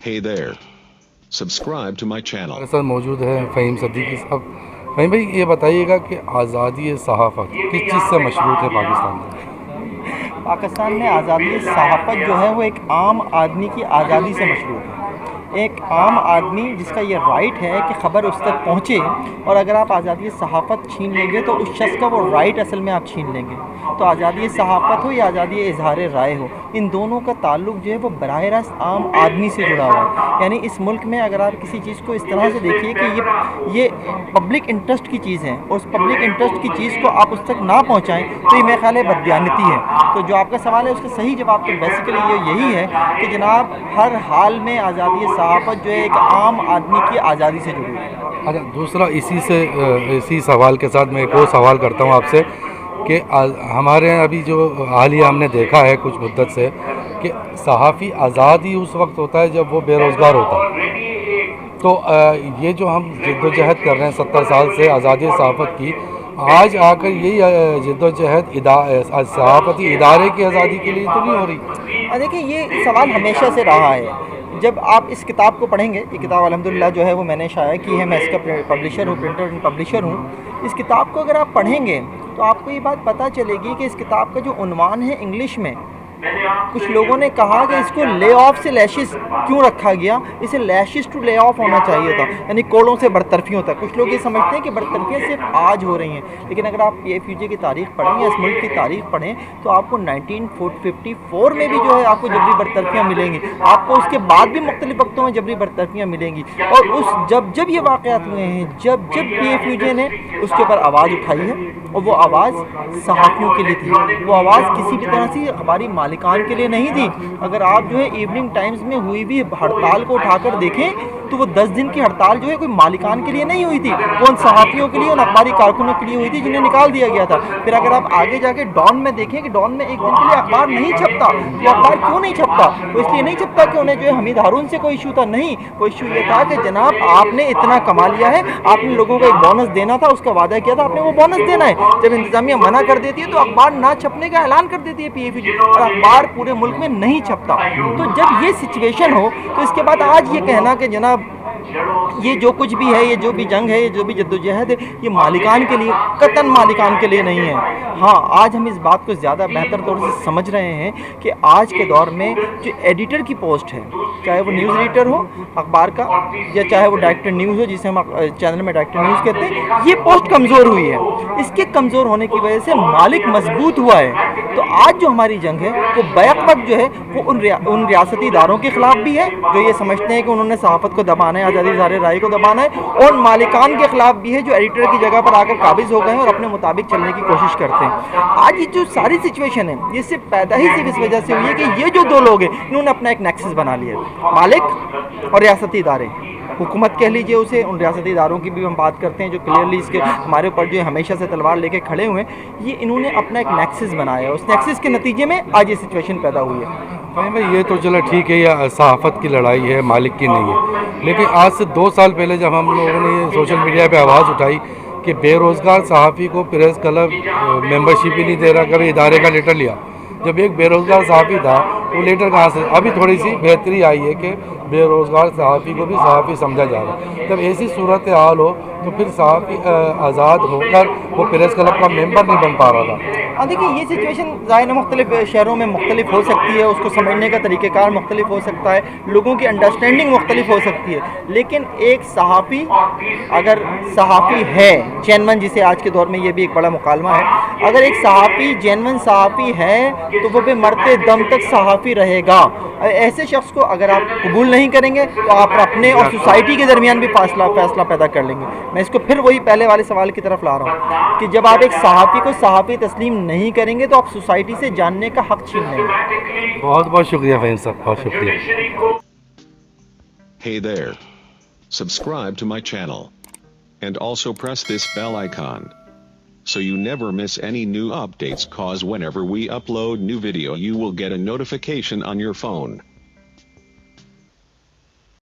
Hey there. Subscribe to my channel. ہمارے ساتھ موجود ہے فہیم صدیقی صاحب. فہیم بھائی یہ بتائیے گا کہ آزادی صحافت کس چیز سے مشروط ہے پاکستان میں؟ پاکستان میں آزادی صحافت جو ہے وہ ایک عام آدمی کی آزادی سے مشروط ہے. ایک عام آدمی جس کا یہ رائٹ ہے کہ خبر اس تک پہنچے, اور اگر آپ آزادی صحافت چھین لیں گے تو اس شخص کا وہ رائٹ اصل میں آپ چھین لیں گے. تو آزادی صحافت ہو یا آزادی اظہار رائے ہو, ان دونوں کا تعلق جو ہے وہ براہ راست عام آدمی سے جڑا ہوا ہے. یعنی اس ملک میں اگر آپ کسی چیز کو اس طرح سے دیکھیے کہ یہ پبلک انٹرسٹ کی چیز ہے, اور اس پبلک انٹرسٹ کی چیز کو آپ اس تک نہ پہنچائیں تو یہ میرے خیال ہے بددیانتی ہے. تو جو آپ کا سوال ہے اس کا صحیح جواب تو بیسیکلی یہی ہے کہ جناب ہر حال میں آزادی صحافت جو ہے ایک عام آدمی کی آزادی سے جڑی ہے. اچھا, دوسرا اسی سوال کے ساتھ میں ایک اور سوال کرتا ہوں آپ سے کہ ہمارے یہاں ابھی جو حالیہ ہم نے دیکھا ہے کچھ مدت سے کہ صحافی آزاد ہی اس وقت ہوتا ہے جب وہ بے روزگار ہوتا ہے. تو یہ جو ہم جد و جہد کر رہے ہیں 70 سال سے آزادی صحافت کی, آج آ کر یہی جد و جہد صحافتی ادارے کی آزادی کے لیے تو نہیں ہو رہی؟ دیکھیں یہ سوال ہمیشہ سے رہا ہے. جب آپ اس کتاب کو پڑھیں گے, یہ کتاب الحمدللہ جو ہے وہ میں نے شائع کی ہے, میں اس کا پبلشر ہوں, پرنٹر اینڈ پبلشر ہوں. اس کتاب کو اگر آپ پڑھیں گے تو آپ کو یہ بات پتہ چلے گی کہ اس کتاب کا جو عنوان ہے انگلش میں, کچھ لوگوں نے کہا کہ اس کو لے آف سے لیشز کیوں رکھا گیا, اسے لیشز ٹو لے آف ہونا چاہیے تھا, یعنی کوڑوں سے برطرفیوں تک. کچھ لوگ یہ سمجھتے ہیں کہ برطرفیاں صرف آج ہو رہی ہیں, لیکن اگر آپ پی ایف یو جے کی تاریخ پڑھیں یا اس ملک کی تاریخ پڑھیں تو آپ کو 1954 میں بھی جو ہے آپ کو جبری برطرفیاں ملیں گی, آپ کو اس کے بعد بھی مختلف وقتوں میں جبری برطرفیاں ملیں گی. اور جب یہ واقعات ہوئے ہیں, جب پی ایف یو جے نے اس کے اوپر آواز اٹھائی ہے, اور وہ آواز صحافیوں کے لیے تھی, وہ آواز کسی بھی طرح سے اخباری مالکان کے لیے نہیں تھی. اگر آپ جو ہے ایوننگ ٹائمز میں ہوئی بھی ہڑتال کو اٹھا کر دیکھیں تو وہ 10 دن کی ہڑتال جو ہے کوئی مالکان کے لیے نہیں ہوئی تھی, وہ ان صحافیوں کے لیے, ان اخباری کارکنوں کے لیے ہوئی تھی جنہیں نکال دیا گیا تھا. پھر اگر آپ آگے جا کے ڈان میں دیکھیں کہ ڈان میں ایک دن کے لیے اخبار نہیں چھپتا. وہ اخبار کیوں نہیں چھپتا؟ وہ اس لیے نہیں چھپتا کہ انہیں جو ہے حمید ہارون سے کوئی ایشو تھا, نہیں, وہ ایشو یہ تھا کہ جناب آپ نے اتنا کما لیا ہے, آپ نے لوگوں کو ایک بونس دینا تھا, اس کا وعدہ کیا تھا, آپ نے وہ بونس دینا ہے. جب انتظامیہ منع کر دیتی ہے تو اخبار نہ چھپنے کا اعلان کر دیتی ہے پی ایف یو جی, اور اخبار پورے ملک میں نہیں چھپتا. تو جب یہ سچویشن ہو تو اس کے بعد آج یہ کہنا کہ جناب یہ جو کچھ بھی ہے, یہ جو بھی جنگ ہے, یہ جو بھی جدوجہد ہے, یہ مالکان کے لیے, قطعاً مالکان کے لیے نہیں ہے. ہاں, آج ہم اس بات کو زیادہ بہتر طور سے سمجھ رہے ہیں کہ آج کے دور میں جو ایڈیٹر کی پوسٹ ہے, چاہے وہ نیوز ایڈیٹر ہو اخبار کا, یا چاہے وہ ڈائریکٹر نیوز ہو جسے ہم چینل میں ڈائریکٹر نیوز کہتے ہیں, یہ پوسٹ کمزور ہوئی ہے. اس کے کمزور ہونے کی وجہ سے مالک مضبوط ہوا ہے. تو آج جو ہماری جنگ ہے وہ بیک وقت جو ہے وہ ان ریاستی اداروں کے خلاف بھی ہے جو یہ سمجھتے ہیں کہ انہوں نے صحافت کو دبانا ہے, آزادی اظہار رائے کو دبانا ہے, اور مالکان کے خلاف بھی ہے جو ایڈیٹر کی جگہ پر آ کر قابض ہو گئے ہیں اور اپنے مطابق چلنے کی کوشش کرتے ہیں. آج یہ جو ساری سچویشن ہے یہ صرف پیدا ہی صرف اس وجہ سے ہوئی ہے کہ یہ جو دو لوگ ہیں انہوں نے اپنا ایک نیکسس بنا لیا ہے, مالک اور ریاستی ادارے. حکومت کہہ لیجئے اسے, ان ریاستی اداروں کی بھی ہم بات کرتے ہیں جو کلیئرلی اس کے ہمارے اوپر جو ہمیشہ سے تلوار لے کے کھڑے ہوئے ہیں, یہ انہوں نے اپنا ایک نیکسس بنایا ہے. اس نیکسس کے نتیجے میں آج یہ سچویشن پیدا ہوئی ہے. بھائی یہ تو چلو ٹھیک ہے, یہ صحافت کی لڑائی ہے, مالک کی نہیں ہے. لیکن آج سے 2 سال پہلے جب ہم لوگوں نے یہ سوشل میڈیا پہ آواز اٹھائی کہ بے روزگار صحافی کو پریس کلب ممبرشپ ہی نہیں دے رہا, کبھی ادارے کا لیٹر لیا. جب ایک بے روزگار صحافی تھا وہ لیٹر کہاں سے؟ ابھی تھوڑی سی بہتری آئی ہے کہ بے روزگار صحافی کو بھی صحافی سمجھا جا رہا ہے. جب ایسی صورت حال ہو تو پھر صحافی آزاد ہو کر وہ پریس کلب کا ممبر نہیں بن پا رہا تھا. دیکھیے یہ سچویشن ظاہر مختلف شہروں میں مختلف ہو سکتی ہے, اس کو سمجھنے کا طریقہ کار مختلف ہو سکتا ہے, لوگوں کی انڈرسٹینڈنگ مختلف ہو سکتی ہے. لیکن ایک صحافی اگر صحافی ہے جینون, جسے آج کے دور میں یہ بھی ایک بڑا مکالمہ ہے, اگر ایک صحافی جینون صحافی ہے تو وہ بے مرتے دم تک صحافی رہے گا. ایسے شخص کو اگر آپ قبول نہیں کریں گے تو آپ اپنے اور سوسائٹی کے درمیان بھی فیصلہ پیدا کر لیں گے. میں اس کو پھر وہی پہلے والے سوال کی طرف لا رہا ہوں کہ جب آپ ایک صحافی کو صحافی تسلیم نہیں کریں گے تو آپ سوسائٹی سے جاننے کا حق چھین لیں گے. بہت بہت شکریہ فہیم صاحب, بہت شکریہ. Hey there. Subscribe to my channel. And also press this bell icon, so you never miss any new updates, cause whenever we upload new video you will get a notification on your phone.